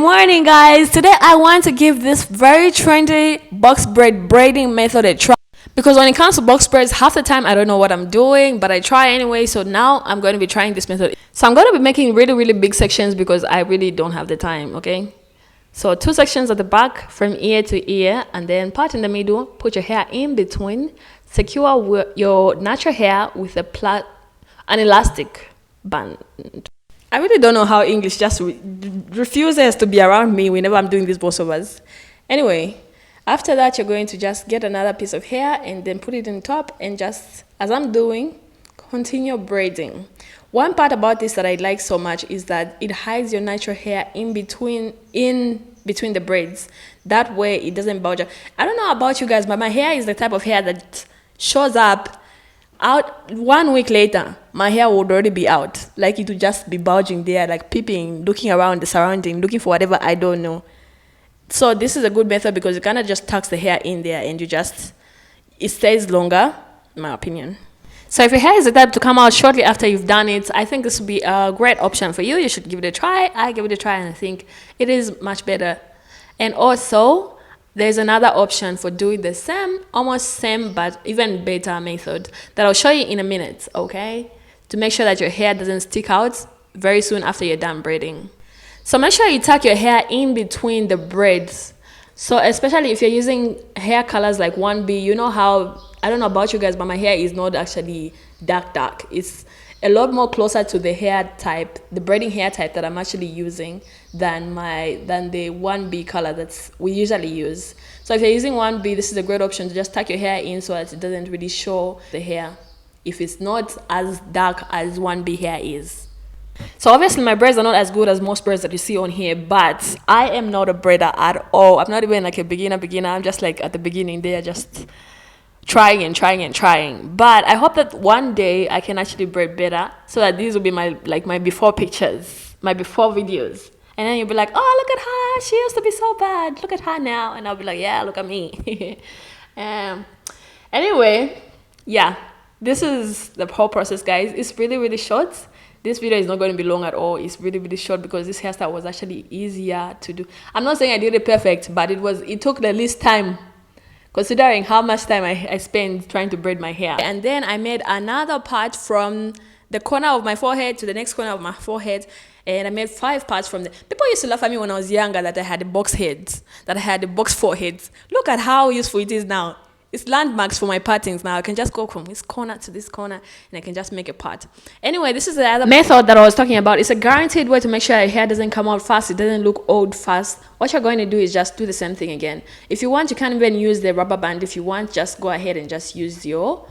morning, guys. Today I want to give this very trendy box braid braiding method a try, because when it comes to box braids, half the time I don't know what I'm doing, but I try anyway. So now I'm going to be trying this method. So I'm going to be making really big sections because I really don't have the time. Okay, so 2 sections at the back from ear to ear, and then part in the middle. Put your hair in between. Secure your natural hair with an elastic band. I really don't know how English just refuses to be around me whenever I'm doing these voiceovers. Anyway, after that, you're going to just get another piece of hair and then put it on top, and just, as I'm doing, continue braiding. One part about this that I like so much is that it hides your natural hair in between the braids. That way it doesn't bulge out. I don't know about you guys, but my hair is the type of hair that shows up out 1 week later. My hair would already be out, like it would just be bulging there, like peeping, looking around the surrounding, looking for whatever, I don't know. So this is a good method because it kind of just tucks the hair in there, and it stays longer, in my opinion. So if your hair is the type to come out shortly after you've done it, I think this would be a great option for you. You should give it a try. I give it a try, and I think it is much better. And also, there's another option for doing the same, almost same, but even better method that I'll show you in a minute, okay? To make sure that your hair doesn't stick out very soon after you're done braiding. So make sure you tuck your hair in between the braids. So especially if you're using hair colors like 1B, you know how, I don't know about you guys, but my hair is not actually dark. It's a lot more closer to the hair type, the braiding hair type that I'm actually using than the 1B color that we usually use. So if you're using 1B, this is a great option to just tuck your hair in so that it doesn't really show the hair if it's not as dark as 1B hair is. So obviously my braids are not as good as most braids that you see on here, but I am not a braider at all. I'm not even like a beginner. I'm just like at the beginning there, just trying. But I hope that one day I can actually braid better, so that these will be my before pictures, my before videos. And then you'll be like, oh, look at her, she used to be so bad, look at her now. And I'll be like, yeah, look at me. Anyway, yeah, this is the whole process, guys. It's really short. This video is not going to be long at all. It's really short because this hairstyle was actually easier to do. I'm not saying I did it perfect, but it took the least time, considering how much time I spent trying to braid my hair. And then I made another part from the corner of my forehead to the next corner of my forehead, and I made 5 parts from there. People used to laugh at me when I was younger that I had the box heads, that I had the box foreheads. Look at how useful it is now. It's landmarks for my partings now. I can just go from this corner to this corner, and I can just make a part. Anyway, this is the other method that I was talking about. It's a guaranteed way to make sure your hair doesn't come out fast. It doesn't look old fast. What you're going to do is just do the same thing again. If you want, you can even use the rubber band. If you want, just go ahead and just use your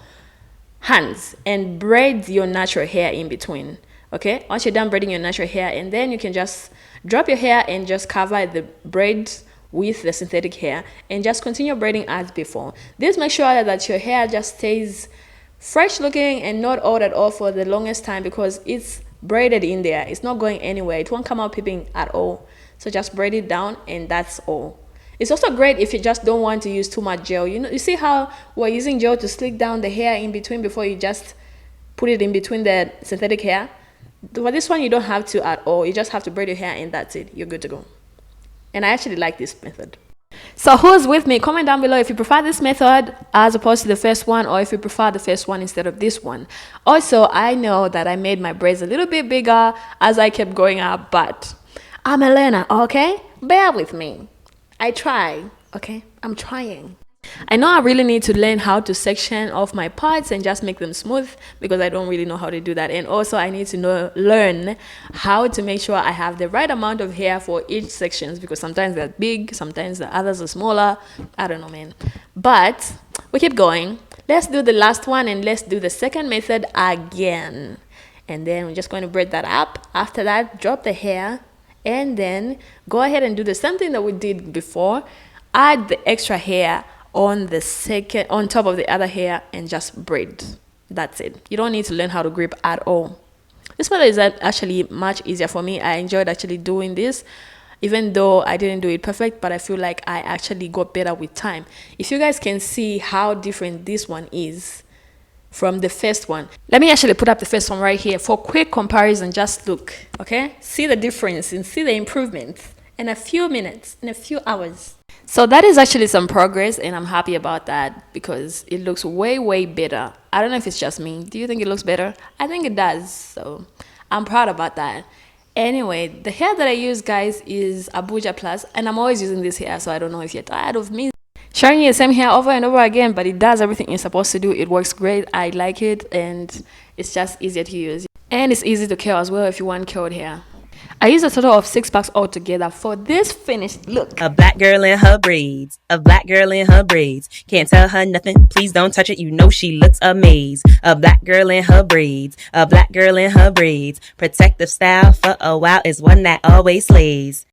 hands and braid your natural hair in between. Okay, once you're done braiding your natural hair, and then you can just drop your hair and just cover the braids with the synthetic hair, and just continue braiding as before. This makes sure that your hair just stays fresh looking and not old at all for the longest time, because it's braided in there. It's not going anywhere. It won't come out peeping at all. So just braid it down, and that's all. It's also great if you just don't want to use too much gel. You see how we're using gel to slick down the hair in between before you just put it in between the synthetic hair? For this one, you don't have to at all. You just have to braid your hair, and that's it. You're good to go. And I actually like this method. So who's with me? Comment down below if you prefer this method as opposed to the first one, or if you prefer the first one instead of this one. Also, I know that I made my braids a little bit bigger as I kept going up, but I'm a learner, okay? Bear with me. I try, okay? I'm trying. I know I really need to learn how to section off my parts and just make them smooth, because I don't really know how to do that. And also I need to learn how to make sure I have the right amount of hair for each sections, because sometimes they're big, sometimes the others are smaller. I don't know, man. But we keep going. Let's do the last one, and let's do the second method again. And then we're just going to braid that up. After that, drop the hair, and then go ahead and do the same thing that we did before. Add the extra hair on top of the other hair, and just braid. That's it. You don't need to learn how to grip at all. This method is actually much easier for me. I enjoyed actually doing this, even though I didn't do it perfect, but I feel like I actually got better with time. If you guys can see how different this one is from the first one, let me actually put up the first one right here for quick comparison. Just look, okay? See the difference and see the improvement. in a few minutes, in a few hours. So that is actually some progress, and I'm happy about that because it looks way, way better. I don't know if it's just me. Do you think it looks better? I think it does. So I'm proud about that. Anyway, the hair that I use, guys, is Abuja Plus, and I'm always using this hair, so I don't know if you're tired of me showing you the same hair over and over again, but it does everything it's supposed to do. It works great. I like it, and it's just easier to use. And it's easy to curl as well if you want curled hair. I use a total of 6 packs altogether for this finished look. A black girl in her braids. A black girl in her braids. Can't tell her nothing. Please don't touch it. You know she looks amazed. A black girl in her braids. A black girl in her braids. Protective style for a while is one that always slays.